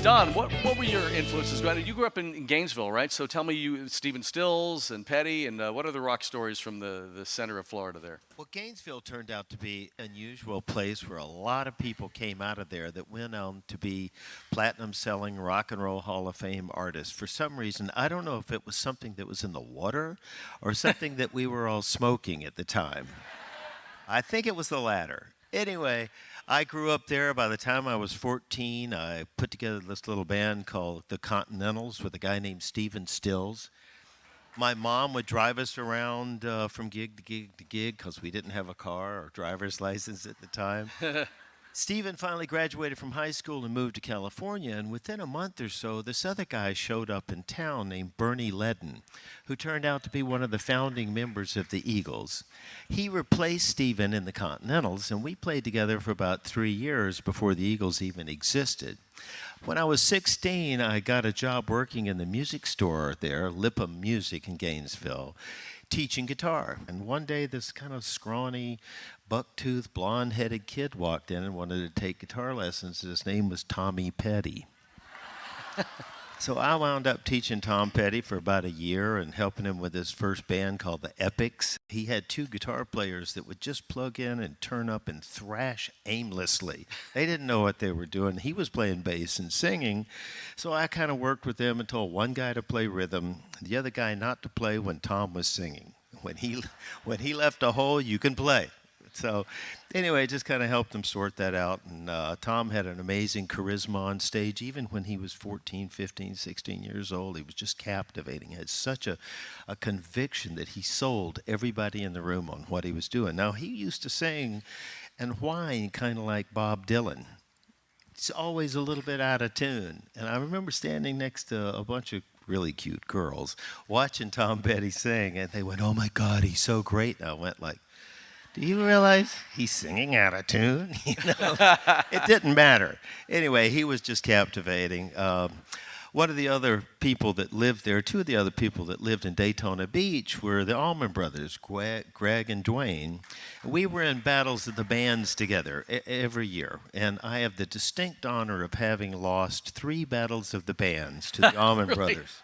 Don, what were your influences? You grew up in Gainesville, right? So tell me, Stephen Stills and Petty, and what other rock stories from the center of Florida there? Well, Gainesville turned out to be an unusual place where a lot of people came out of there that went on to be platinum selling Rock and Roll Hall of Fame artists. For some reason, I don't know if it was something that was in the water or something that we were all smoking at the time. I think it was the latter. Anyway, I grew up there. By the time I was 14, I put together this little band called the Continentals with a guy named Stephen Stills. My mom would drive us around from gig to gig to gig because we didn't have a car or driver's license at the time. Stephen finally graduated from high school and moved to California, and within a month or so, this other guy showed up in town named Bernie Ledden, who turned out to be one of the founding members of the Eagles. He replaced Stephen in the Continentals, and we played together for about 3 years before the Eagles even existed. When I was 16, I got a job working in the music store there, Lipham Music in Gainesville, teaching guitar. And one day, this kind of scrawny, buck-toothed, blonde-headed kid walked in and wanted to take guitar lessons. His name was Tommy Petty. So I wound up teaching Tom Petty for about a year and helping him with his first band called the Epics. He had 2 guitar players that would just plug in and turn up and thrash aimlessly. They didn't know what they were doing. He was playing bass and singing. So I kind of worked with them and told one guy to play rhythm, the other guy not to play when Tom was singing. When he left a hole, you can play. So anyway, just kind of helped him sort that out. And Tom had an amazing charisma on stage. Even when he was 14, 15, 16 years old, he was just captivating. He had such a conviction that he sold everybody in the room on what he was doing. Now, he used to sing and whine kind of like Bob Dylan. It's always a little bit out of tune. And I remember standing next to a bunch of really cute girls watching Tom Petty sing, and they went, "Oh my God, he's so great." And I went like, "Do you realize he's singing out of tune?" It didn't matter. Anyway, he was just captivating. One of the other people that lived there, 2 of the other people that lived in Daytona Beach were the Allman Brothers, Greg and Dwayne. We were in battles of the bands together every year, and I have the distinct honor of having lost 3 battles of the bands to the Allman Really? Brothers.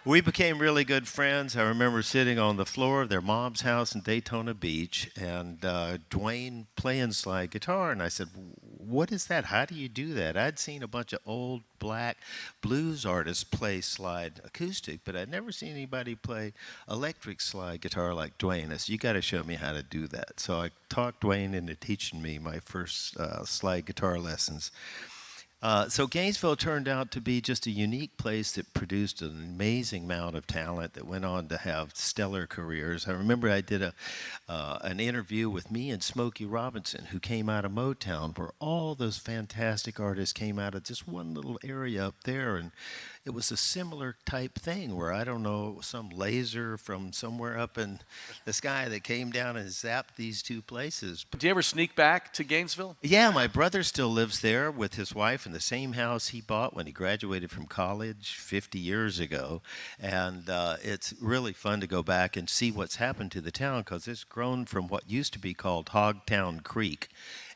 We became really good friends. I remember sitting on the floor of their mom's house in Daytona Beach, and Dwayne playing slide guitar, and I said, "What is that? How do you do that?" I'd seen a bunch of old black blues artists play slide acoustic, but I'd never seen anybody play electric slide guitar like Dwayne. I said, "You got to show me how to do that." So I talked Dwayne into teaching me my first slide guitar lessons. So Gainesville turned out to be just a unique place that produced an amazing amount of talent that went on to have stellar careers. I remember I did an interview with me and Smokey Robinson, who came out of Motown, where all those fantastic artists came out of just one little area up there, and it was a similar type thing where, I don't know, some laser from somewhere up in the sky that came down and zapped these 2 places. Did you ever sneak back to Gainesville? Yeah, my brother still lives there with his wife in the same house he bought when he graduated from college 50 years ago. And it's really fun to go back and see what's happened to the town, because it's grown from what used to be called Hogtown Creek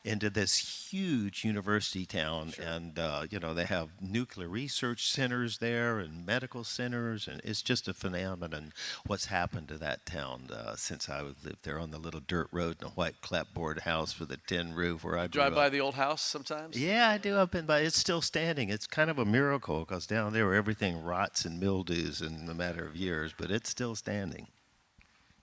into this huge university town. Sure. And, they have nuclear research centers there and medical centers, and it's just a phenomenon what's happened to that town since I lived there on the little dirt road in a white clapboard house with a tin roof where I grew Drive up. by the old house sometimes? Yeah, I do. I've been by. It's still standing. It's kind of a miracle, because down there everything rots and mildews in a matter of years, but it's still standing.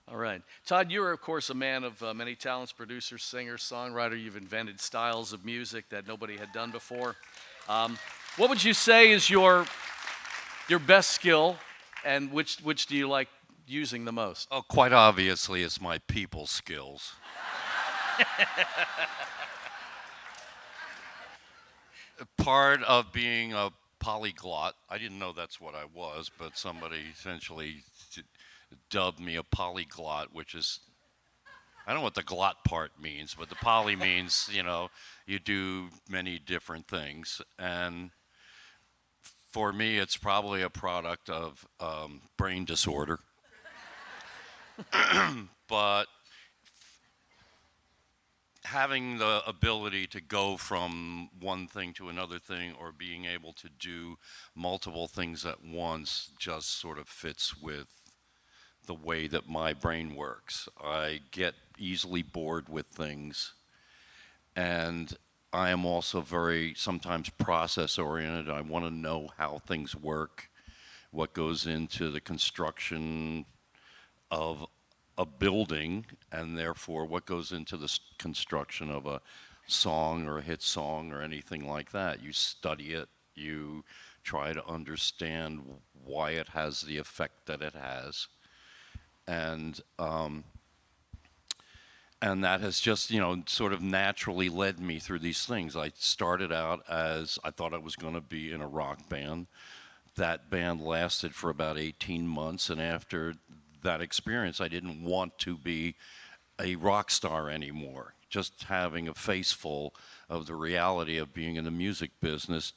All right. Todd, you're, of course, a man of many talents, producer, singer, songwriter. You've invented styles of music that nobody had done before. What would you say is your best skill, and which do you like using the most? Oh, quite obviously, it's my people skills. Part of being a polyglot, I didn't know that's what I was, but somebody essentially dubbed me a polyglot, which is, I don't know what the glot part means, but the poly means, you do many different things. And for me, it's probably a product of brain disorder. But having the ability to go from one thing to another thing or being able to do multiple things at once just sort of fits with the way that my brain works. I get easily bored with things, and I am also very sometimes process oriented. I want to know how things work, what goes into the construction of a building, and therefore what goes into the construction of a song or a hit song or anything like that. You study it, you try to understand why it has the effect that it has, and and that has just, sort of naturally led me through these things. I started out as I thought I was going to be in a rock band. That band lasted for about 18 months, and after that experience, I didn't want to be a rock star anymore. Just having a face full of the reality of being in the music business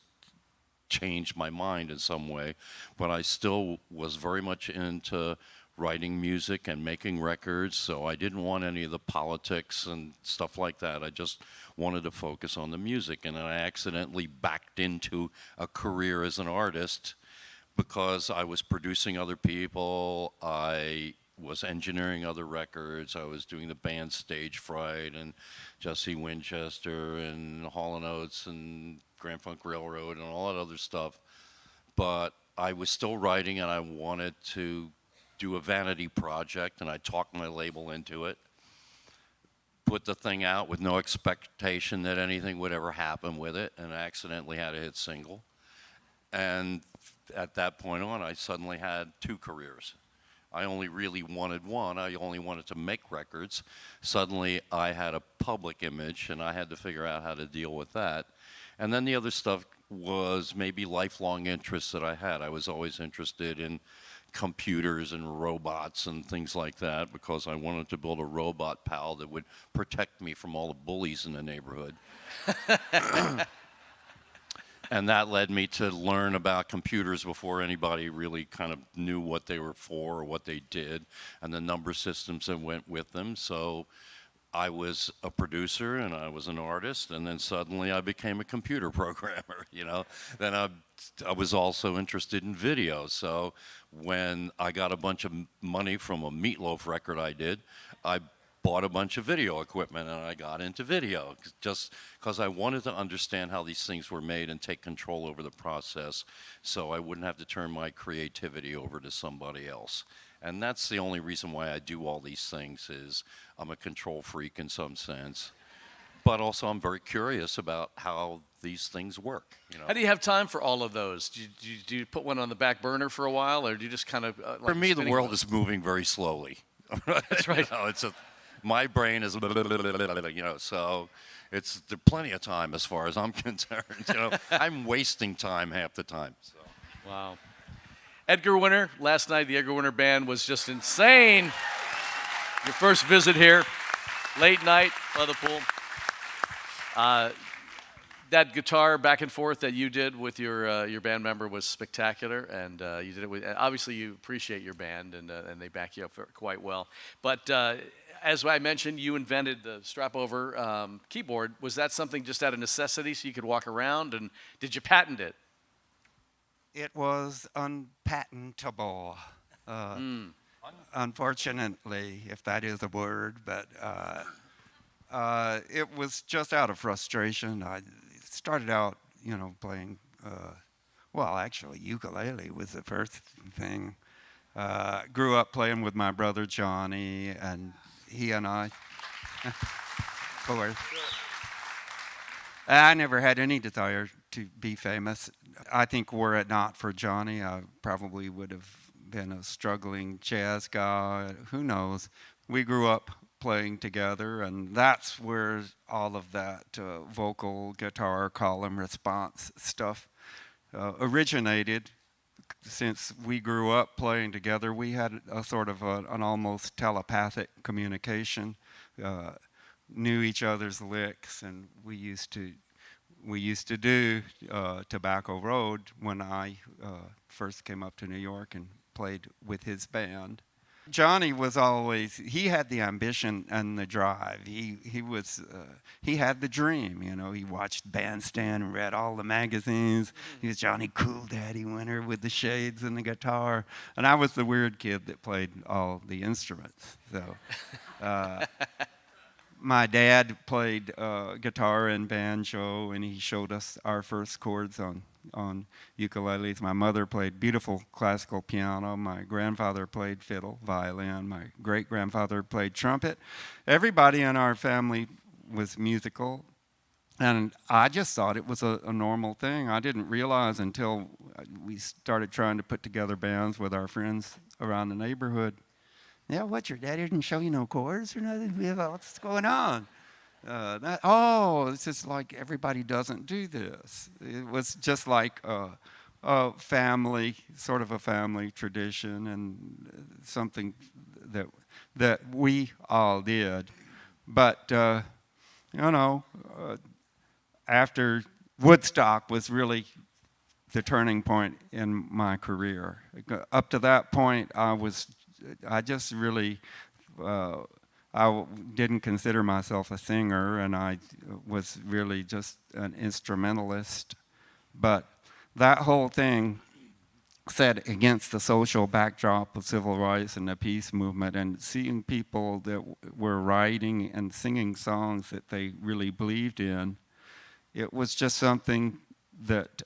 changed my mind in some way, but I still was very much into writing music and making records, so I didn't want any of the politics and stuff like that. I just wanted to focus on the music, and then I accidentally backed into a career as an artist because I was producing other people, I was engineering other records, I was doing the band Stage Fright and Jesse Winchester and Hall & Oates and Grand Funk Railroad and all that other stuff. But I was still writing, and I wanted to do a vanity project, and I talked my label into it. Put the thing out with no expectation that anything would ever happen with it, and I accidentally had a hit single. And at that point on, I suddenly had two careers. I only really wanted one. I only wanted to make records. Suddenly, I had a public image, and I had to figure out how to deal with that. And then the other stuff was maybe lifelong interests that I had. I was always interested in computers and robots and things like that because I wanted to build a robot pal that would protect me from all the bullies in the neighborhood. And that led me to learn about computers before anybody really kind of knew what they were for or what they did, and the number systems that went with them. So I was a producer and I was an artist, and then suddenly I became a computer programmer, Then I was also interested in video. So when I got a bunch of money from a Meatloaf record I did, I bought a bunch of video equipment and I got into video just because I wanted to understand how these things were made and take control over the process so I wouldn't have to turn my creativity over to somebody else. And that's the only reason why I do all these things is I'm a control freak in some sense. But also I'm very curious about how these things work. How do you have time for all of those? Do you put one on the back burner for a while, or do you just kind of For me, the world is moving very slowly. That's right. My brain is, so there's plenty of time as far as I'm concerned. I'm wasting time half the time. So. Wow. Edgar Winter, last night the Edgar Winter Band was just insane. Your first visit here, late night by the pool. That guitar back and forth that you did with your band member was spectacular, and you did it with. Obviously, you appreciate your band, and they back you up quite well. But as I mentioned, you invented the strap-over keyboard. Was that something just out of necessity, so you could walk around? And did you patent it? It was unpatentable, unfortunately, if that is a word. But it was just out of frustration. I started out, playing, actually, ukulele was the first thing. Grew up playing with my brother Johnny, and he and I, of course. I never had any desire to be famous. I think were it not for Johnny, I probably would have been a struggling jazz guy. Who knows? We grew up playing together, and that's where all of that vocal, guitar, call and response stuff originated. Since we grew up playing together, we had a sort of an almost telepathic communication. Knew each other's licks, and we used to do Tobacco Road when I first came up to New York and played with his band. Johnny was always, he had the ambition and the drive. He had the dream, you know. He watched Bandstand and read all the magazines. He was Johnny Cool Daddy Winter with the shades and the guitar. And I was the weird kid that played all the instruments. So my dad played guitar and banjo, and he showed us our first chords on ukuleles. My mother played beautiful classical piano. My grandfather played fiddle, violin. My great-grandfather played trumpet. Everybody in our family was musical, and I just thought it was a normal thing. I didn't realize until we started trying to put together bands with our friends around the neighborhood. Yeah, what, your daddy didn't show you no chords or nothing? What's going on? It's just like everybody doesn't do this. It was just like a family, sort of a family tradition, and something that we all did. But, after Woodstock was really the turning point in my career. Up to that point, I just really, I didn't consider myself a singer, and I was really just an instrumentalist. But that whole thing set against the social backdrop of civil rights and the peace movement, and seeing people that were writing and singing songs that they really believed in, it was just something that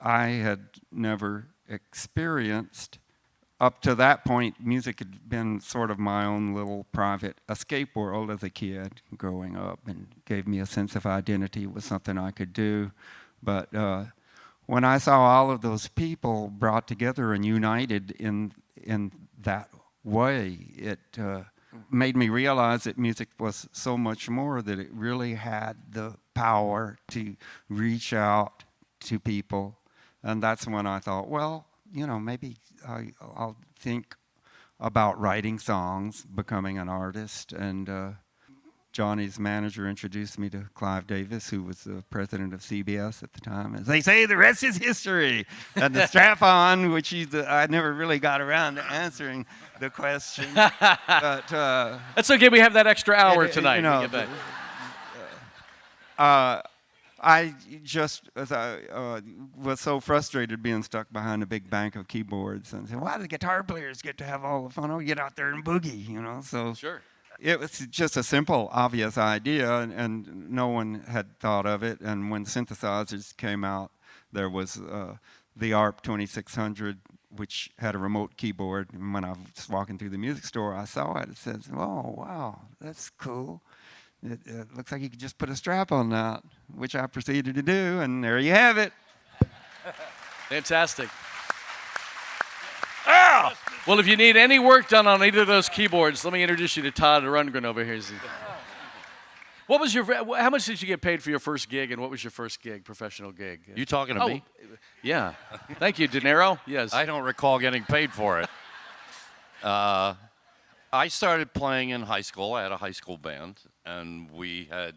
I had never experienced. Up to that point, music had been sort of my own little private escape world as a kid growing up, and gave me a sense of identity. It was something I could do. But when I saw all of those people brought together and united in that way, it made me realize that music was so much more, that it really had the power to reach out to people. And that's when I thought, well, maybe I'll think about writing songs, becoming an artist. And Johnny's manager introduced me to Clive Davis, who was the president of CBS at the time. As they say, the rest is history. And the strap-on, which I never really got around to answering the question. But that's okay. We have that extra hour tonight. We get back. I just was so frustrated being stuck behind a big bank of keyboards, and said, why do the guitar players get to have all the fun? Oh, get out there and boogie, So Sure. It was just a simple, obvious idea, and no one had thought of it. And when synthesizers came out, there was the ARP 2600, which had a remote keyboard. And when I was walking through the music store, I saw it. It says, oh, wow, that's cool. It looks like you could just put a strap on that, which I proceeded to do, and there you have it. Fantastic. Well, if you need any work done on either of those keyboards, let me introduce you to Todd Rundgren over here. How much did you get paid for your first gig, and what was your first gig, professional gig? You talking to me? Yeah. Thank you, De Niro. Yes. I don't recall getting paid for it. I started playing in high school. I had a high school band, and we had,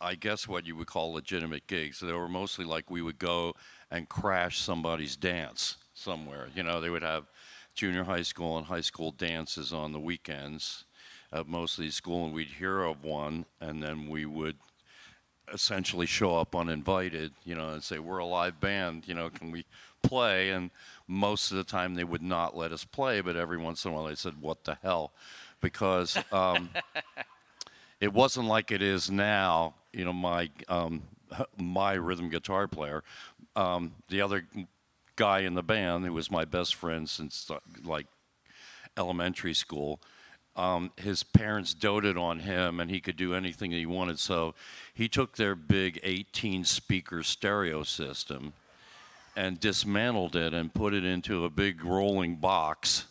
I guess, what you would call legitimate gigs. They were mostly like we would go and crash somebody's dance somewhere. They would have junior high school and high school dances on the weekends at mostly school, and we'd hear of one, and then we would essentially show up uninvited, and say, we're a live band, can we play? And most of the time they would not let us play, but every once in a while they said, what the hell? Because it wasn't like it is now. My rhythm guitar player, the other guy in the band, who was my best friend since like elementary school, his parents doted on him, and he could do anything that he wanted. So he took their big 18-speaker stereo system and dismantled it and put it into a big rolling box,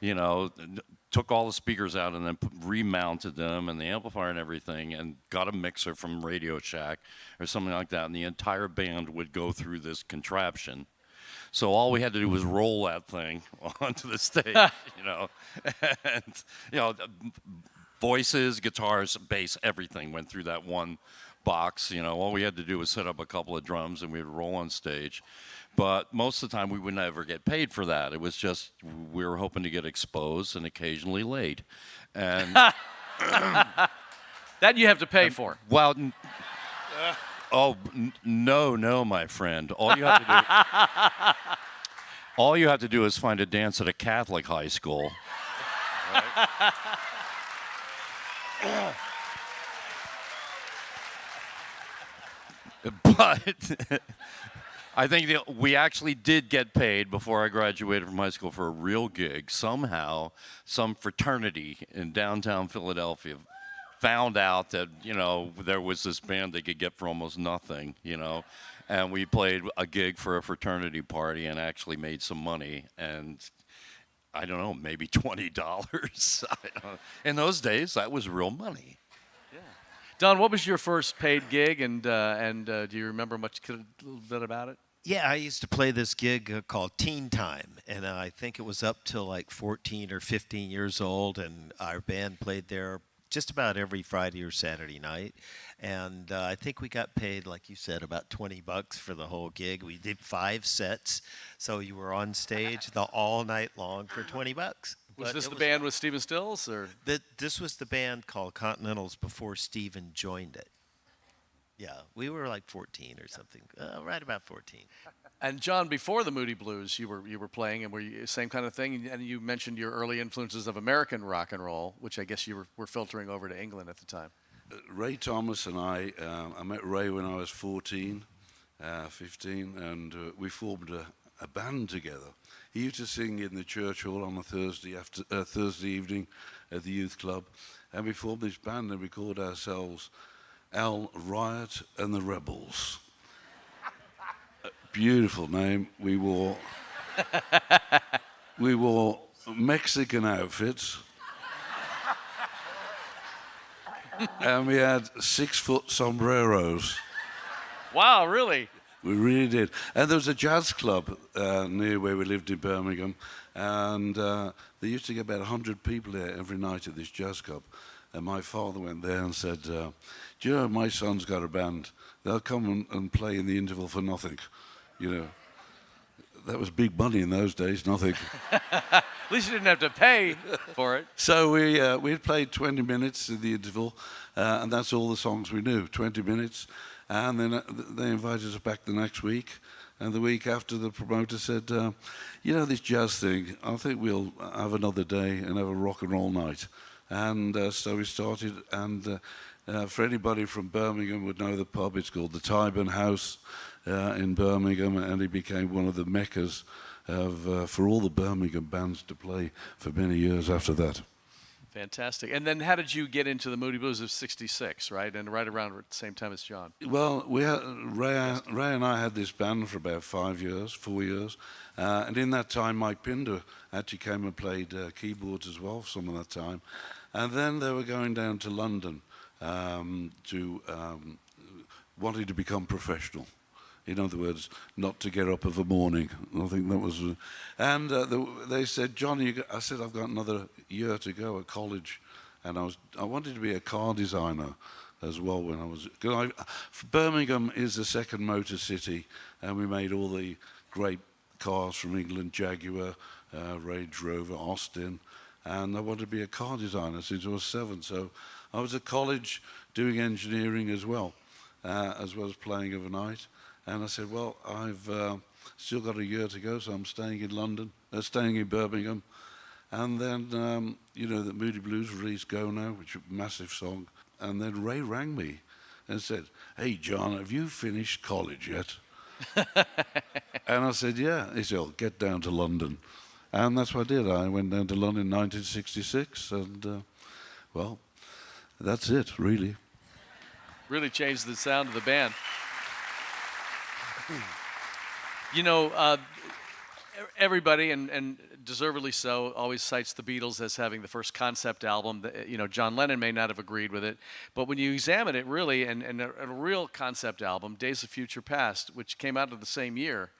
took all the speakers out and then remounted them and the amplifier and everything, and got a mixer from Radio Shack or something like that, and the entire band would go through this contraption. So all we had to do was roll that thing onto the stage, and voices, guitars, bass, everything went through that one box. You know, all we had to do was set up a couple of drums and we'd roll on stage. But most of the time, we would never get paid for that. It was just we were hoping to get exposed and occasionally laid. And That you have to pay for. well, no, my friend. All you have to do is find a dance at a Catholic high school. But I think we actually did get paid before I graduated from high school for a real gig. Somehow, some fraternity in downtown Philadelphia found out that, you know, there was this band they could get for almost nothing, you know. And we played a gig for a fraternity party and actually made some money. And I don't know, maybe $20. In those days, that was real money. Don, what was your first paid gig, and do you remember a little bit about it? Yeah, I used to play this gig called Teen Time, and I think it was up till like 14 or 15 years old, and our band played there just about every Friday or Saturday night. And I think we got paid, like you said, about $20 for the whole gig. We did 5 sets, so you were on stage all night long for $20. Was this the band with Stephen Stills, or? This was the band called Continentals before Stephen joined it. Yeah, we were like 14 or something, right about 14. And John, before the Moody Blues, you were playing, and were you same kind of thing? And you mentioned your early influences of American rock and roll, which I guess you were filtering over to England at the time. Ray Thomas and I met Ray when I was 14, 15, and we formed a band together. He used to sing in the church hall on a Thursday evening at the youth club, and we formed this band and we called ourselves Al Riot and the Rebels. Beautiful name. We wore Mexican outfits, and we had 6-foot sombreros. Wow, really? We really did. And there was a jazz club near where we lived in Birmingham, and they used to get about 100 people there every night at this jazz club. And my father went there and said, do you know, my son's got a band. They'll come and play in the interval for nothing. You know, that was big money in those days, nothing. At least you didn't have to pay for it. So we played 20 minutes in the interval, and that's all the songs we knew, 20 minutes. And then they invited us back the next week. And the week after, the promoter said, you know, this jazz thing, I think we'll have another day and have a rock and roll night. And so we started. And for anybody from Birmingham would know the pub. It's called the Tyburn House in Birmingham. And it became one of the meccas for all the Birmingham bands to play for many years after that. Fantastic. And then how did you get into the Moody Blues of '66, right? And right around the same time as John. Well, Ray and I had this band for about 4 years. And in that time, Mike Pinder actually came and played keyboards as well for some of that time. And then they were going down to London wanting to become professional. In other words, not to get up of a morning. I think that was... and they said, Johnny, I said, I've got another year to go at college. And I wanted to be a car designer as well when I was... Birmingham is the second motor city, and we made all the great cars from England, Jaguar, Range Rover, Austin. And I wanted to be a car designer since I was 7. So I was at college doing engineering as well as playing overnight. And I said, well, I've still got a year to go, so I'm staying in Birmingham. And then, you know, the Moody Blues released Go Now, which is a massive song. And then Ray rang me and said, hey, John, have you finished college yet? And I said, yeah. He said, well, get down to London. And that's what I did. I went down to London in 1966, and, well, that's it, really. Really changed the sound of the band. You know, everybody, and deservedly so, always cites the Beatles as having the first concept album. You know, John Lennon may not have agreed with it, but when you examine it really, and a real concept album, Days of Future Past, which came out of the same year,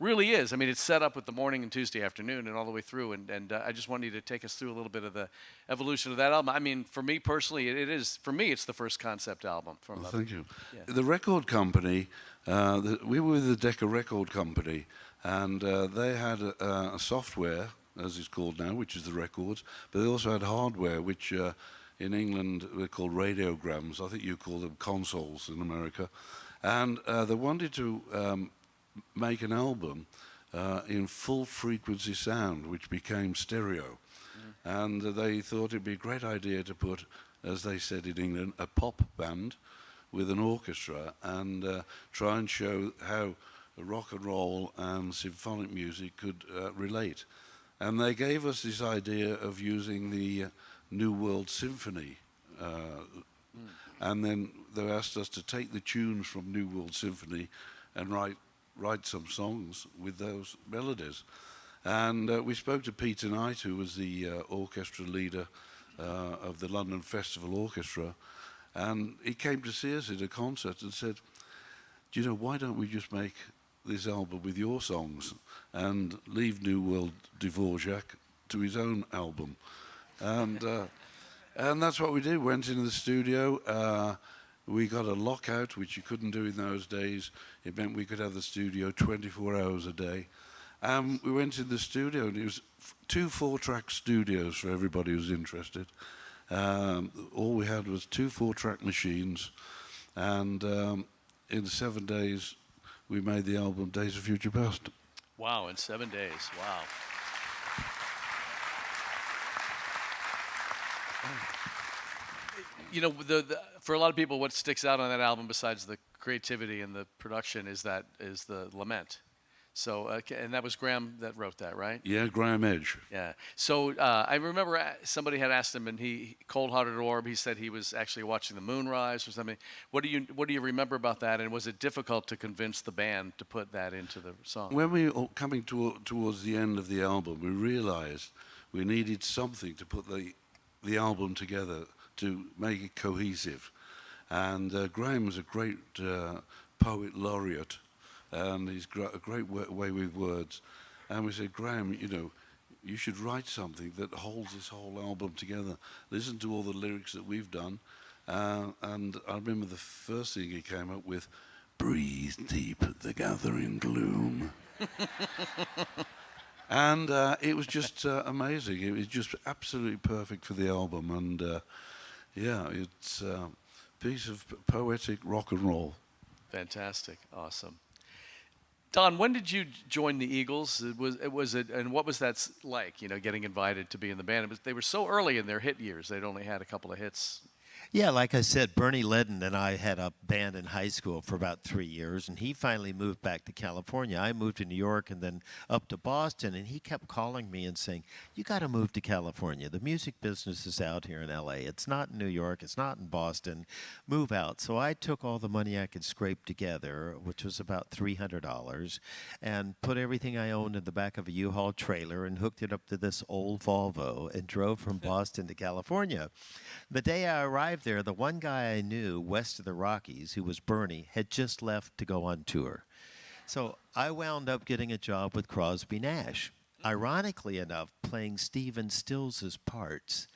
really is. I mean, it's set up with the morning and Tuesday afternoon and all the way through. And I just want you to take us through a little bit of the evolution of that album. I mean, for me personally, it is, for me, it's the first concept album from Well, thank you. Yeah. The record company, we were with the Decca Record Company, and they had a software, as it's called now, which is the records, but they also had hardware, which in England they're called radiograms. I think you call them consoles in America. And they wanted to make an album in full frequency sound, which became stereo. And they thought it'd be a great idea to put, as they said in England, a pop band with an orchestra and try and show how rock and roll and symphonic music could relate. And they gave us this idea of using the New World Symphony. And then they asked us to take the tunes from New World Symphony and write some songs with those melodies. And we spoke to Peter Knight, who was the orchestra leader of the London Festival Orchestra, and he came to see us at a concert and said, do you know, why don't we just make this album with your songs and leave New World Dvorak to his own album? And that's what we did. Went into the studio. We got a lockout, which you couldn't do in those days. It meant we could have the studio 24 hours a day. We went in the studio, and it was 2 4-track studios for everybody who's interested. All we had was 2 4-track machines, and in 7 days, we made the album Days of Future Past. Wow, in 7 days. Wow. You know, for a lot of people, what sticks out on that album, besides the creativity and the production, is the lament. So, and that was Graham that wrote that, right? Yeah, Graham Edge. Yeah. So I remember somebody had asked him, and he, Cold Hearted Orb, he said he was actually watching the moon rise or something. What do you remember about that? And was it difficult to convince the band to put that into the song? When we were coming towards the end of the album, we realized we needed something to put the album together to make it cohesive. And Graham was a great poet laureate, and he's got a great way with words. And we said, Graham, you know, you should write something that holds this whole album together. Listen to all the lyrics that we've done. And I remember the first thing he came up with, breathe deep the gathering gloom. And it was just amazing. It was just absolutely perfect for the album. And yeah, it's a piece of poetic rock and roll. Fantastic. Awesome. Don, when did you join the Eagles? And what was that like? You know, getting invited to be in the band. They were so early in their hit years; they'd only had a couple of hits. Yeah, like I said, Bernie Ledden and I had a band in high school for about 3 years, and he finally moved back to California. I moved to New York and then up to Boston, and he kept calling me and saying, you got to move to California. The music business is out here in L.A. It's not in New York. It's not in Boston. Move out. So I took all the money I could scrape together, which was about $300, and put everything I owned in the back of a U-Haul trailer and hooked it up to this old Volvo and drove from Boston to California. The day I arrived there, the one guy I knew west of the Rockies, who was Bernie, had just left to go on tour. So I wound up getting a job with Crosby Nash, ironically enough, playing Stephen Stills' parts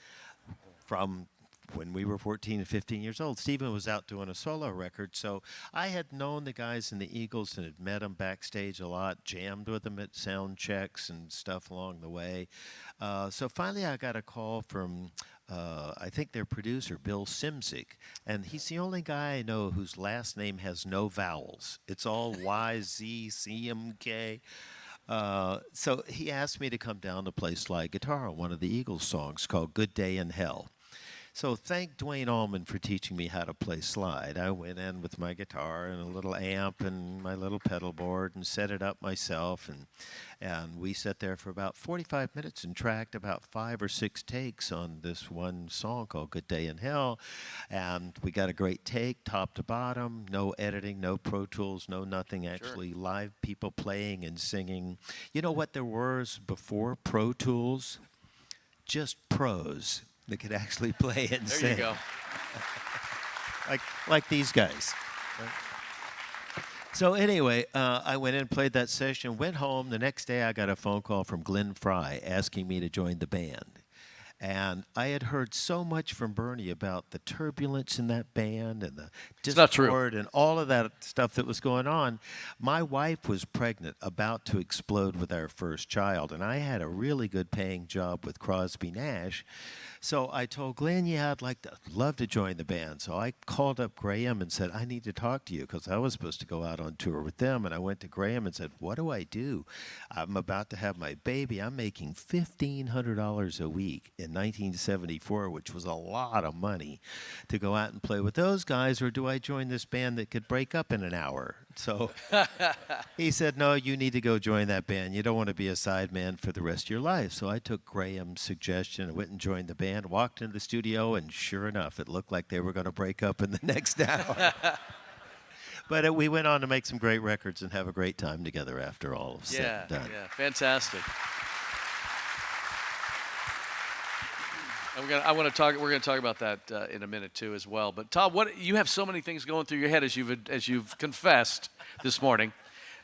from when we were 14 and 15 years old. Stephen was out doing a solo record, so I had known the guys in the Eagles and had met them backstage a lot, jammed with them at sound checks and stuff along the way. So finally I got a call from I think their producer, Bill Simzik, and he's the only guy I know whose last name has no vowels. It's all YZCMK. So he asked me to come down to play slide guitar on one of the Eagles songs called Good Day in Hell. So thank Dwayne Allman for teaching me how to play slide. I went in with my guitar and a little amp and my little pedal board and set it up myself. And we sat there for about 45 minutes and tracked about 5 or 6 takes on this one song called Good Day in Hell. And we got a great take, top to bottom, no editing, no Pro Tools, no nothing, actually live people playing and singing. You know what there was before Pro Tools? Just pros that could actually play and sing. There you go. like these guys. So anyway, I went in and played that session, went home. The next day I got a phone call from Glenn Fry asking me to join the band. And I had heard so much from Bernie about the turbulence in that band and the It's not true. discord and all of that stuff that was going on. My wife was pregnant, about to explode with our first child, and I had a really good paying job with Crosby Nash. So I told Glenn, yeah, love to join the band. So I called up Graham and said, I need to talk to you, because I was supposed to go out on tour with them. And I went to Graham and said, what do I do? I'm about to have my baby. I'm making $1,500 a week in 1974, which was a lot of money to go out and play with those guys, or do I join this band that could break up in an hour? So he said, no, you need to go join that band. You don't want to be a sideman for the rest of your life. So I took Graham's suggestion and went and joined the band, walked into the studio, and sure enough, it looked like they were going to break up in the next hour. But we went on to make some great records and have a great time together after all was said and done. Yeah, fantastic. And we're going to talk about that in a minute too as well. But Todd, you have so many things going through your head as you've confessed this morning.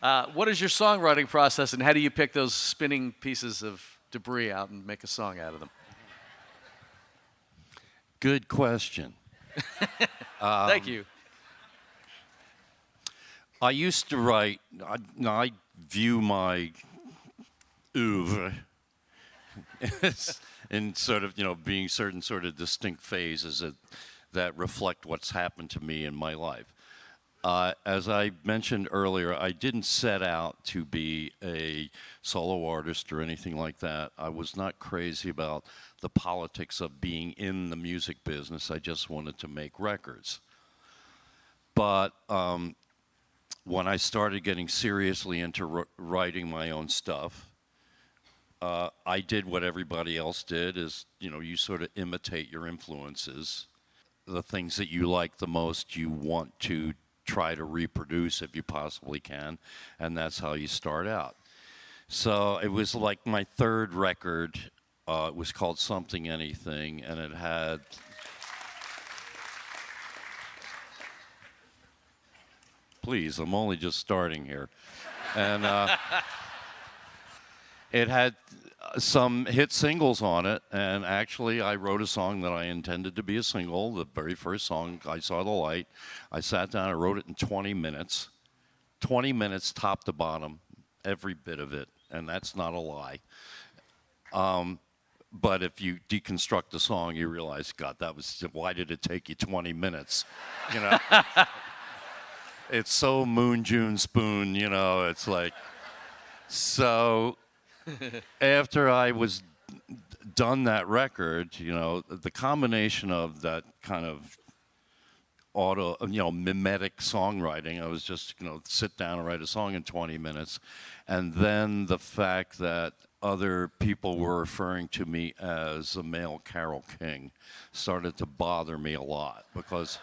What is your songwriting process, and how do you pick those spinning pieces of debris out and make a song out of them? Good question. Thank you. I used to write, I view my oeuvre in sort of, being certain sort of distinct phases that reflect what's happened to me in my life. As I mentioned earlier, I didn't set out to be a solo artist or anything like that. I was not crazy about the politics of being in the music business. I just wanted to make records. But when I started getting seriously into writing my own stuff, I did what everybody else did, is, you sort of imitate your influences. The things that you like the most, you want to try to reproduce if you possibly can, and that's how you start out. So it was like my third record. It was called Something Anything, and it had... Please, I'm only just starting here. And it had some hit singles on it, and actually I wrote a song that I intended to be a single, the very first song, I Saw the Light. I sat down and wrote it in 20 minutes. 20 minutes top to bottom, every bit of it, and that's not a lie. But if you deconstruct the song, you realize, God, why did it take you 20 minutes? It's so Moon June Spoon, it's like... So after I was done that record, the combination of that kind of mimetic songwriting, I was just, sit down and write a song in 20 minutes. And then the fact that other people were referring to me as a male Carole King started to bother me a lot, because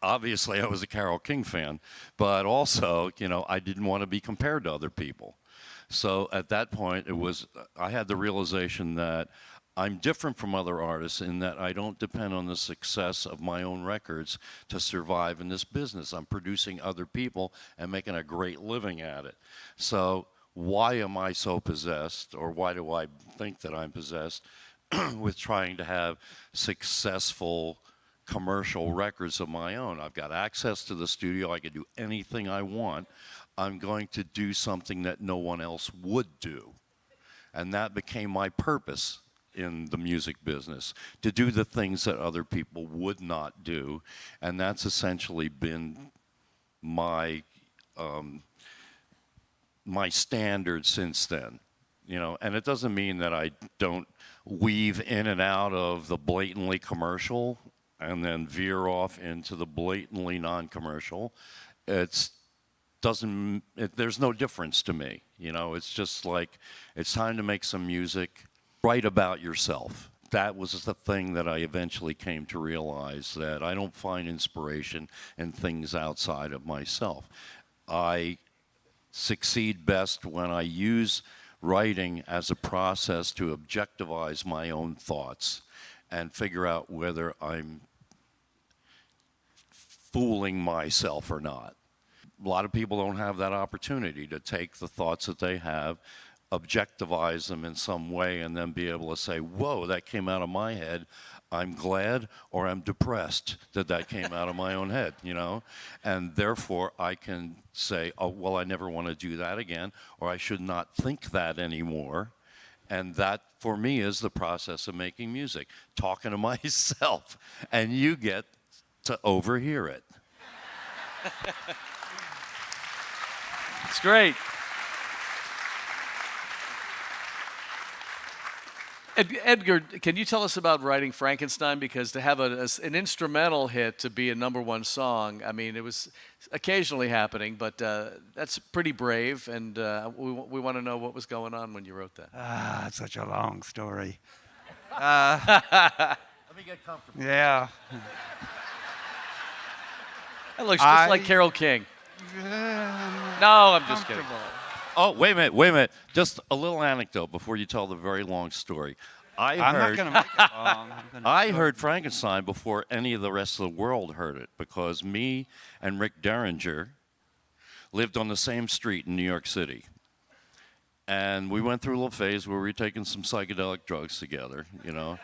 obviously I was a Carole King fan, but also, I didn't want to be compared to other people. So at that point, I had the realization that I'm different from other artists in that I don't depend on the success of my own records to survive in this business. I'm producing other people and making a great living at it. So why am I so possessed, or why do I think that I'm possessed with trying to have successful commercial records of my own? I've got access to the studio. I can do anything I want. I'm going to do something that no one else would do. And that became my purpose in the music business, to do the things that other people would not do. And that's essentially been my my standard since then. And it doesn't mean that I don't weave in and out of the blatantly commercial and then veer off into the blatantly non-commercial. There's no difference to me. It's just like, it's time to make some music. Write about yourself. That was the thing that I eventually came to realize, that I don't find inspiration in things outside of myself. I succeed best when I use writing as a process to objectivize my own thoughts and figure out whether I'm fooling myself or not. A lot of people don't have that opportunity to take the thoughts that they have, objectivize them in some way, and then be able to say, whoa, that came out of my head. I'm glad or I'm depressed that that came out of my own head, you know? And therefore, I can say, oh, well, I never want to do that again, or I should not think that anymore. And that, for me, is the process of making music, talking to myself. And you get to overhear it. It's great. Edgar, can you tell us about writing Frankenstein? Because to have an instrumental hit to be a #1 song, I mean, it was occasionally happening, but that's pretty brave, and we want to know what was going on when you wrote that. It's such a long story. Let me get comfortable. Yeah. That looks just like Carole King. No, I'm just kidding. Oh, wait a minute. Just a little anecdote before you tell the very long story. I'm not going to make it long. I heard Frankenstein before any of the rest of the world heard it, because me and Rick Derringer lived on the same street in New York City. And we went through a little phase where we were taking some psychedelic drugs together, you know.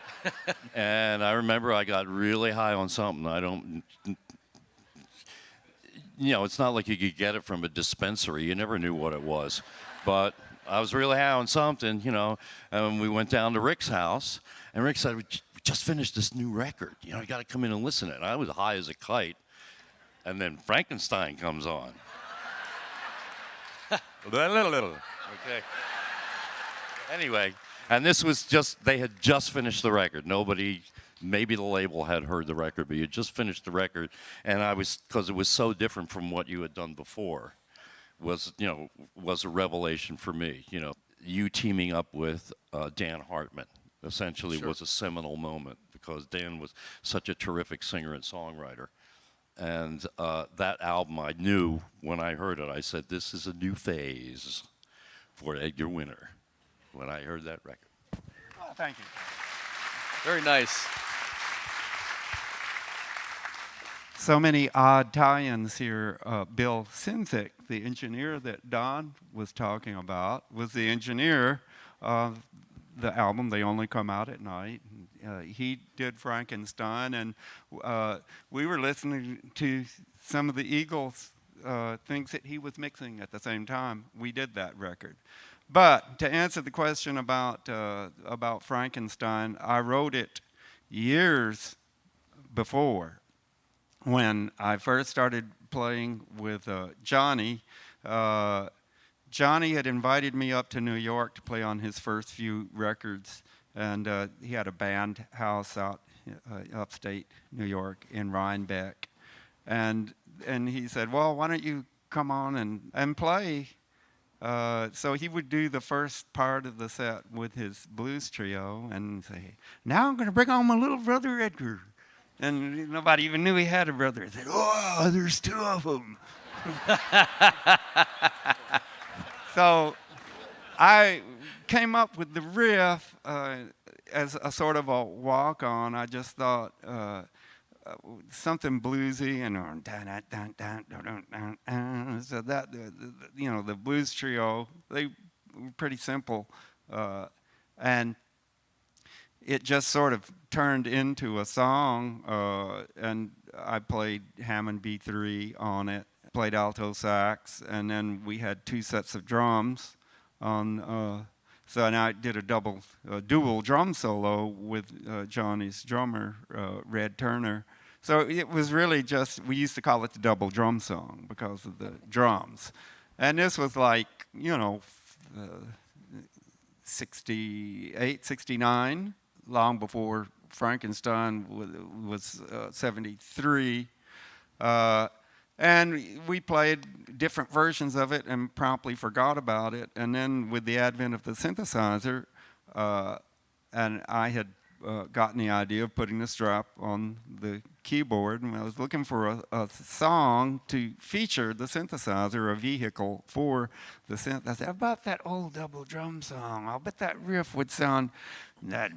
And I remember I got really high on something. You know, it's not like you could get it from a dispensary. You never knew what it was. But I was really high on something, you know, and we went down to Rick's house, and Rick said, we just finished this new record. You know, you got to come in and listen to it. And I was high as a kite, and then Frankenstein comes on. Okay. Anyway, and this was they had just finished the record. Nobody... Maybe the label had heard the record, but you just finished the record, and because it was so different from what you had done before, was a revelation for me. You know, you teaming up with Dan Hartman essentially was a seminal moment, because Dan was such a terrific singer and songwriter, and that album, I knew when I heard it, I said, this is a new phase for Edgar Winter when I heard that record. Oh, thank you. Very nice. So many odd tie-ins here. Bill Sinzik, the engineer that Don was talking about, was the engineer of the album They Only Come Out at Night. He did Frankenstein, and we were listening to some of the Eagles things that he was mixing at the same time. We did that record. But to answer the question about Frankenstein, I wrote it years before. When I first started playing with Johnny, Johnny had invited me up to New York to play on his first few records, and he had a band house out upstate New York in Rhinebeck, and he said, well, why don't you come on and play? So he would do the first part of the set with his blues trio and say, now I'm going to bring on my little brother Edgar. And nobody even knew he had a brother. He said, oh, there's two of them. So I came up with the riff as a sort of a walk-on. I just thought something bluesy, and so that the blues trio, they were pretty simple, and it just sort of turned into a song, and I played Hammond B3 on it, played alto sax, and then we had 2 sets of drums on. So now I did a dual drum solo with Johnny's drummer, Red Turner. So it was really just, we used to call it the double drum song because of the drums. And this was like, 68, 69. Long before Frankenstein was 73. And we played different versions of it and promptly forgot about it. And then with the advent of the synthesizer, and I had gotten the idea of putting the strap on the keyboard, and I was looking for a song to feature the synthesizer, a vehicle for the synth. I said, about that old double drum song, I'll bet that riff would sound it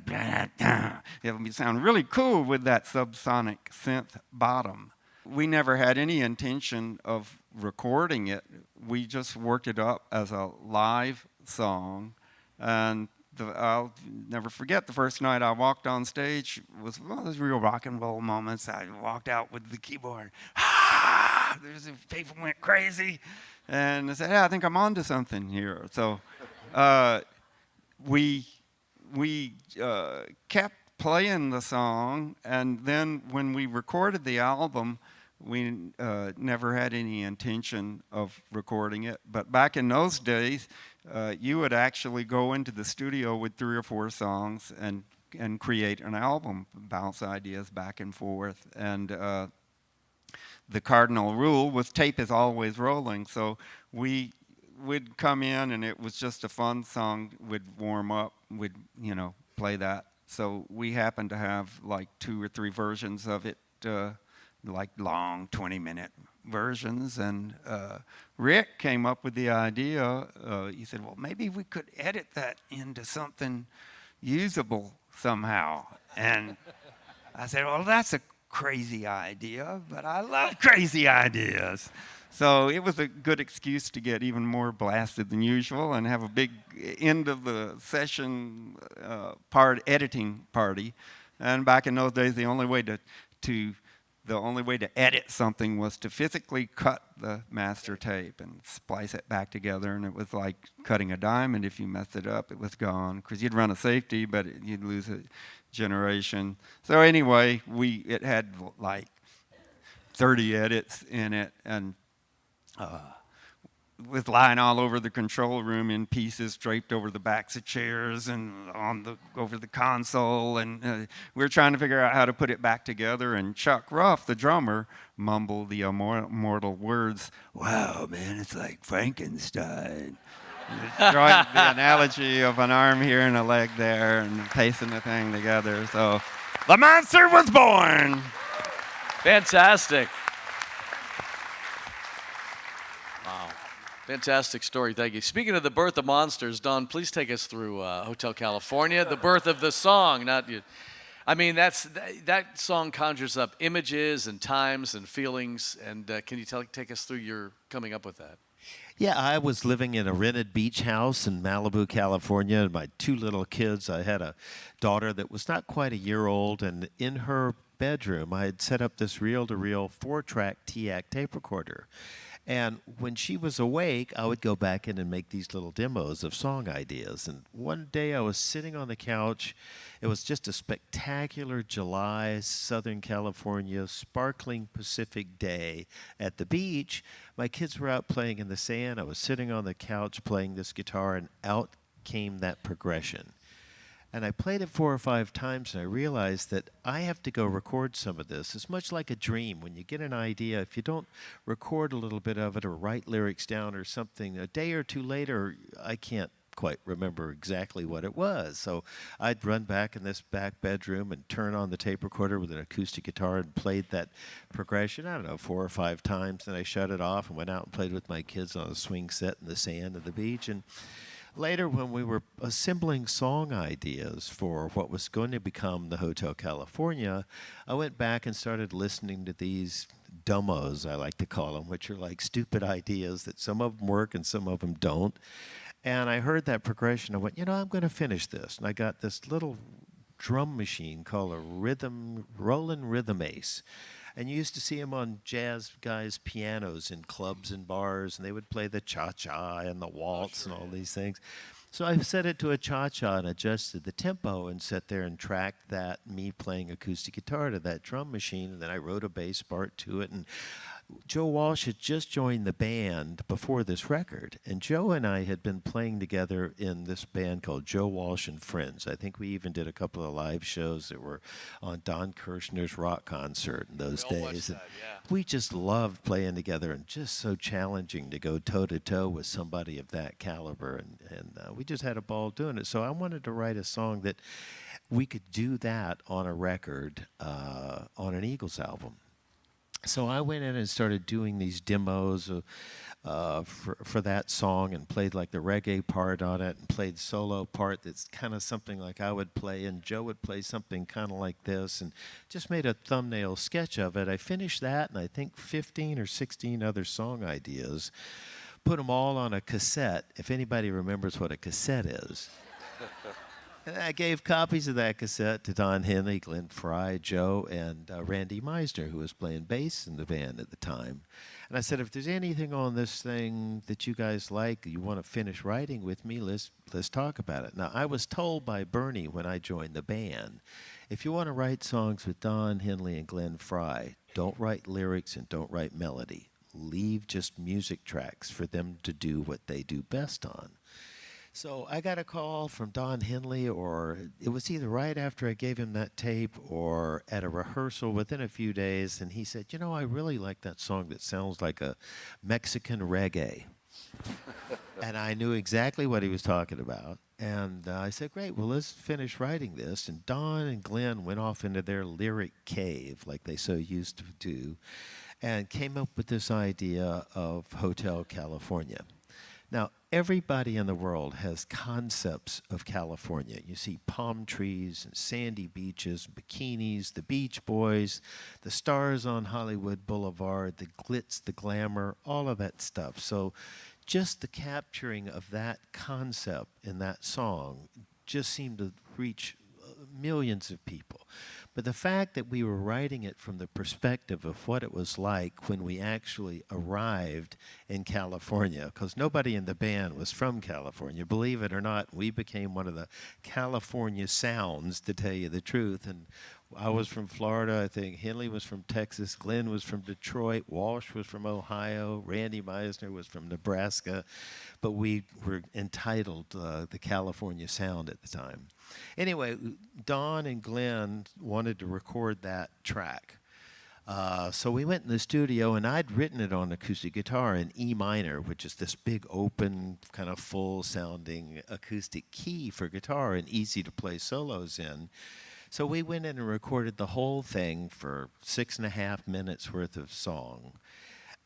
would sound really cool with that subsonic synth bottom. we never had any intention of recording it. We just worked it up as a live song, and I'll never forget the first night I walked on stage was one of those real rock and roll moments. I walked out with the keyboard. People went crazy, and I said, "Yeah, I think I'm onto something here." So we kept playing the song, and then when we recorded the album, we never had any intention of recording it. But back in those days, you would actually go into the studio with 3 or 4 songs and create an album, bounce ideas back and forth. And the cardinal rule was tape is always rolling. So we would come in, and it was just a fun song. We'd warm up, we'd play that. So we happened to have like 2 or 3 versions of it, like long 20-minute versions. And Rick came up with the idea. He said, well, maybe we could edit that into something usable somehow. And I said, well, that's a crazy idea, but I love crazy ideas. So it was a good excuse to get even more blasted than usual and have a big end of the session editing party. And back in those days, the only way to edit something was to physically cut the master tape and splice it back together. And it was like cutting a diamond. If you messed it up, it was gone, because you'd run a safety, but you'd lose a generation. So anyway, it had like 30 edits in it, and was lying all over the control room in pieces draped over the backs of chairs and over the console. And we were trying to figure out how to put it back together. And Chuck Ruff, the drummer, mumbled the immortal words, "Wow, man, it's like Frankenstein." Drawing the analogy of an arm here and a leg there and pacing the thing together. So the monster was born. Fantastic. Wow. Fantastic story. Thank you. Speaking of the birth of monsters, Don, please take us through Hotel California, the birth of the song. Not you. I mean, that song conjures up images and times and feelings. And can you take us through your coming up with that? Yeah, I was living in a rented beach house in Malibu, California, and my 2 little kids. I had a daughter that was not quite a year old, and in her bedroom, I had set up this reel-to-reel 4-track TAC tape recorder. And when she was awake, I would go back in and make these little demos of song ideas. And one day I was sitting on the couch. It was just a spectacular July, Southern California, sparkling Pacific day at the beach. My kids were out playing in the sand. I was sitting on the couch playing this guitar, and out came that progression. And I played it 4 or 5 times, and I realized that I have to go record some of this. It's much like a dream. When you get an idea, if you don't record a little bit of it or write lyrics down or something, a day or 2 later, I can't quite remember exactly what it was. So I'd run back in this back bedroom and turn on the tape recorder with an acoustic guitar and played that progression, I don't know, 4 or 5 times. Then I shut it off and went out and played with my kids on a swing set in the sand of the beach. And later, when we were assembling song ideas for what was going to become the Hotel California, I went back and started listening to these demos, I like to call them, which are like stupid ideas that some of them work and some of them don't. And I heard that progression. I went, I'm going to finish this. And I got this little drum machine called a Roland Rhythm Ace. And you used to see them on jazz guys' pianos in clubs and bars, and they would play the cha-cha and the waltz and all these things. So I set it to a cha-cha and adjusted the tempo and sat there and tracked that, me playing acoustic guitar to that drum machine, and then I wrote a bass part to it. And Joe Walsh had just joined the band before this record, and Joe and I had been playing together in this band called Joe Walsh and Friends. I think we even did a couple of live shows that were on Don Kirshner's rock concert in those days. That, yeah. We just loved playing together, and just so challenging to go toe-to-toe with somebody of that caliber, and we just had a ball doing it. So I wanted to write a song that we could do that on a record, on an Eagles album. So I went in and started doing these demos for that song and played like the reggae part on it and played solo part that's kind of something like I would play and Joe would play something kind of like this and just made a thumbnail sketch of it. I finished that and I think 15 or 16 other song ideas, put them all on a cassette, if anybody remembers what a cassette is. And I gave copies of that cassette to Don Henley, Glenn Frey, Joe, and Randy Meisner, who was playing bass in the band at the time. And I said, if there's anything on this thing that you guys like, you want to finish writing with me, let's talk about it. Now, I was told by Bernie when I joined the band, if you want to write songs with Don Henley and Glenn Frey, don't write lyrics and don't write melody. Leave just music tracks for them to do what they do best on. So I got a call from Don Henley, or it was either right after I gave him that tape or at a rehearsal within a few days, and he said, you know, I really like that song that sounds like a Mexican reggae. And I knew exactly what he was talking about. And I said, great, well, let's finish writing this. And Don and Glenn went off into their lyric cave, like they so used to do, and came up with this idea of Hotel California. Now, everybody in the world has concepts of California. You see palm trees and sandy beaches, bikinis, the Beach Boys, the stars on Hollywood Boulevard, the glitz, the glamour, all of that stuff. So just the capturing of that concept in that song just seemed to reach millions of people. But the fact that we were writing it from the perspective of what it was like when we actually arrived in California, because nobody in the band was from California. Believe it or not, we became one of the California sounds, to tell you the truth. And I was from Florida. I think Henley was from Texas. Glenn was from Detroit. Walsh was from Ohio. Randy Meisner was from Nebraska. But we were entitled the California sound at the time. Anyway, Don and Glenn wanted to record that track. So we went in the studio, and I'd written it on acoustic guitar in E minor, which is this big, open, kind of full-sounding acoustic key for guitar and easy to play solos in. So we went in and recorded the whole thing for 6.5 minutes worth of song.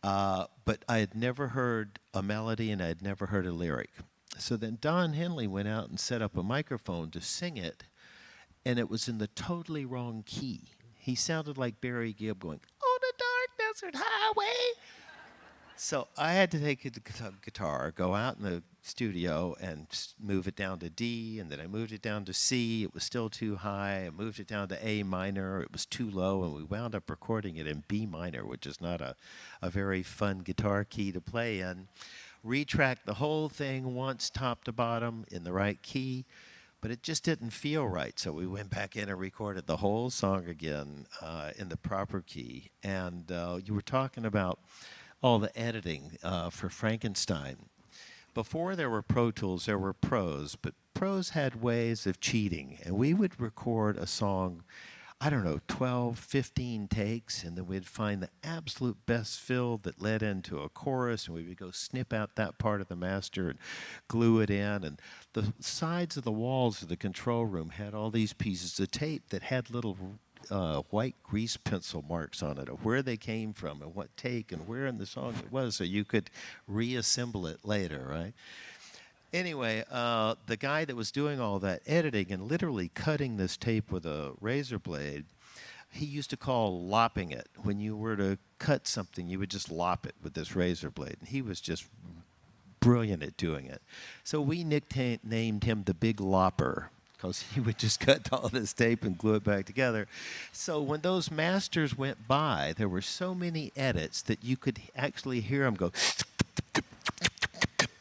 But I had never heard a melody, and I had never heard a lyric. So then Don Henley went out and set up a microphone to sing it, and it was in the totally wrong key. He sounded like Barry Gibb going, "On a dark desert highway." So I had to take the guitar, go out in the studio and move it down to D, and then I moved it down to C. It was still too high. I moved it down to A minor. It was too low, and we wound up recording it in B minor, which is not a very fun guitar key to play in. Retracked the whole thing once, top to bottom, in the right key, but it just didn't feel right. So we went back in and recorded the whole song again in the proper key. And you were talking about all the editing for Frankenstein. Before there were Pro Tools, there were pros, but pros had ways of cheating. And we would record a song, I don't know, 12, 15 takes, and then we'd find the absolute best fill that led into a chorus, and we would go snip out that part of the master and glue it in. And the sides of the walls of the control room had all these pieces of tape that had little white grease pencil marks on it of where they came from and what take and where in the song it was, so you could reassemble it later, right? Anyway, the guy that was doing all that editing and literally cutting this tape with a razor blade, he used to call lopping it. When you were to cut something, you would just lop it with this razor blade. And he was just brilliant at doing it. So we nicknamed him the Big Lopper, because he would just cut all this tape and glue it back together. So when those masters went by, there were so many edits that you could actually hear him go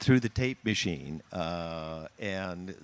through the tape machine. And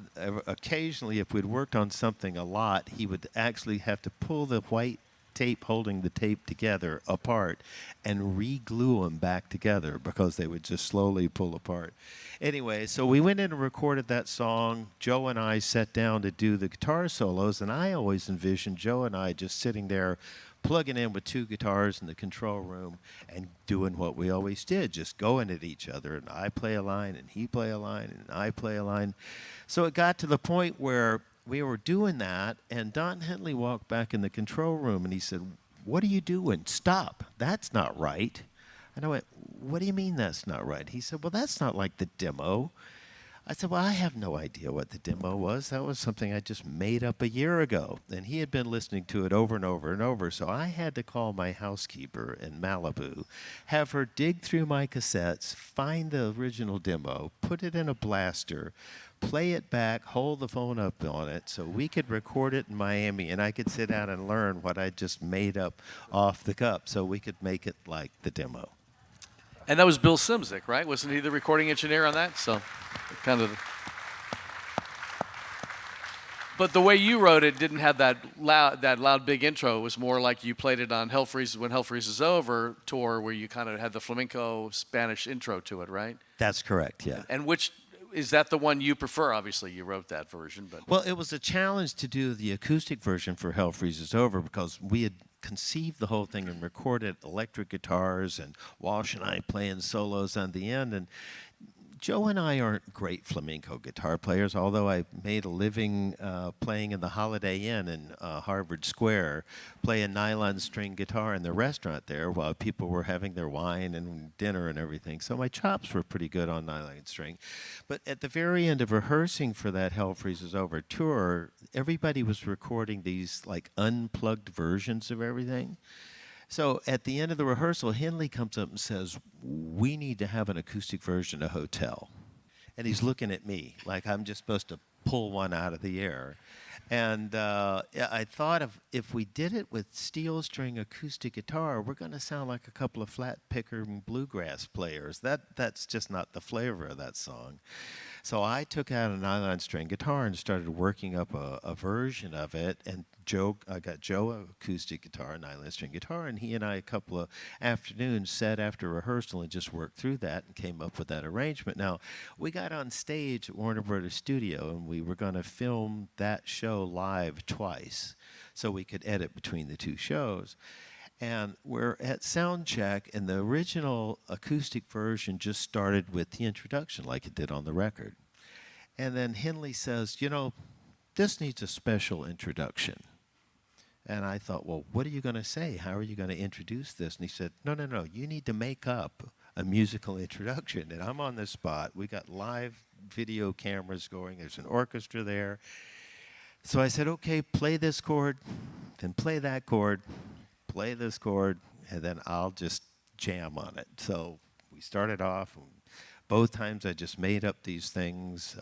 occasionally, if we'd worked on something a lot, he would actually have to pull the white tape holding the tape together apart and re-glue them back together because they would just slowly pull apart. Anyway, so we went in and recorded that song. Joe and I sat down to do the guitar solos, and I always envisioned Joe and I just sitting there plugging in with two guitars in the control room and doing what we always did, just going at each other. And I play a line, and he play a line, and I play a line. So it got to the point where we were doing that, and Don Henley walked back in the control room, and he said, what are you doing? Stop. That's not right. And I went, what do you mean that's not right? He said, well, that's not like the demo. I said, well, I have no idea what the demo was. That was something I just made up a year ago. And he had been listening to it over and over and over. So I had to call my housekeeper in Malibu, have her dig through my cassettes, find the original demo, put it in a blaster, play it back, hold the phone up on it so we could record it in Miami and I could sit down and learn what I just made up off the cup so we could make it like the demo. And that was Bill Simzik, right? Wasn't he the recording engineer on that? So, kind of. But the way you wrote it didn't have that loud big intro. It was more like you played it on When Hell Freezes Over tour, where you kind of had the flamenco Spanish intro to it, right? That's correct, yeah. And which is that the one you prefer? Obviously, you wrote that version, but well, it was a challenge to do the acoustic version for Hell Freezes Over because we had conceived the whole thing and recorded electric guitars and Walsh and I playing solos on the end. And Joe and I aren't great flamenco guitar players, although I made a living playing in the Holiday Inn in Harvard Square, playing nylon string guitar in the restaurant there while people were having their wine and dinner and everything. So my chops were pretty good on nylon string. But at the very end of rehearsing for that Hell Freezes Over tour, everybody was recording these like unplugged versions of everything. So at the end of the rehearsal, Henley comes up and says, we need to have an acoustic version of Hotel. And he's looking at me like I'm just supposed to pull one out of the air. And I thought if we did it with steel string acoustic guitar, we're going to sound like a couple of flat picker and bluegrass players. That's just not the flavor of that song. So I took out a nylon string guitar and started working up a version of it. And I got Joe an acoustic guitar, a nylon string guitar, and he and I a couple of afternoons sat after rehearsal and just worked through that and came up with that arrangement. Now, we got on stage at Warner Brothers Studio, and we were going to film that show live twice so we could edit between the two shows. And we're at sound check, and the original acoustic version just started with the introduction like it did on the record. And then Henley says, this needs a special introduction. And I thought, well, what are you going to say? How are you going to introduce this? And he said, no, you need to make up a musical introduction. And I'm on the spot. We got live video cameras going. There's an orchestra there. So I said, okay, play this chord, then play that chord, play this chord, and then I'll just jam on it. So we started off. Both times I just made up these things,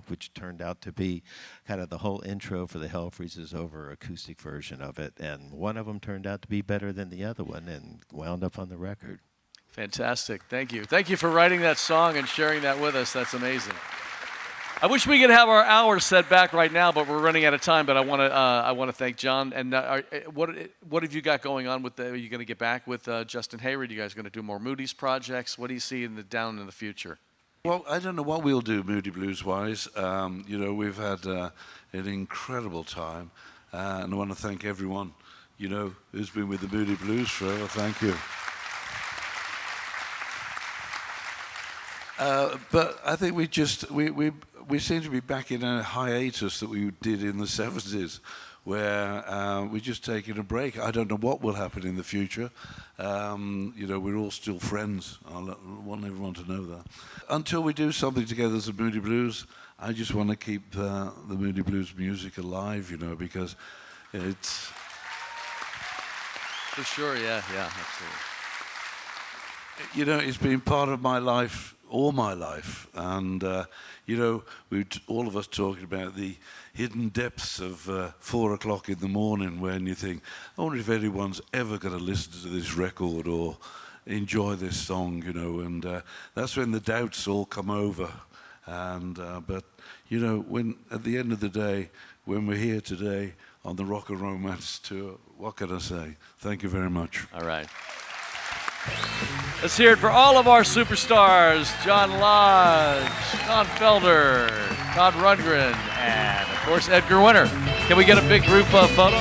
which turned out to be kind of the whole intro for the Hell Freezes Over acoustic version of it. And one of them turned out to be better than the other one and wound up on the record. fantastic. Thank you. Thank you for writing that song and sharing that with us. That's amazing. I wish we could have our hour set back right now, but we're running out of time. But I want to thank John. And what have you got going on with are you going to get back with Justin Hayward? You guys going to do more Moody's projects? What do you see down in the future? Well, I don't know what we'll do Moody Blues-wise. We've had an incredible time, and I want to thank everyone, who's been with the Moody Blues forever. Thank you. But I think we seem to be back in a hiatus that we did in the 70s, where we're just taking a break. I don't know what will happen in the future. We're all still friends. I want everyone to know that. Until we do something together as the Moody Blues, I just want to keep the Moody Blues music alive, because it's... For sure, yeah, absolutely. It's been part of my life all my life, and all of us talking about the hidden depths of 4 o'clock in the morning when you think, I wonder if anyone's ever going to listen to this record or enjoy this song, and that's when the doubts all come over. And but when at the end of the day, when we're here today on the Rock and Romance tour, what can I say? Thank you very much. All right. Let's hear it for all of our superstars, John Lodge, Don Felder, Todd Rundgren, and, of course, Edgar Winter. Can we get a big group photo?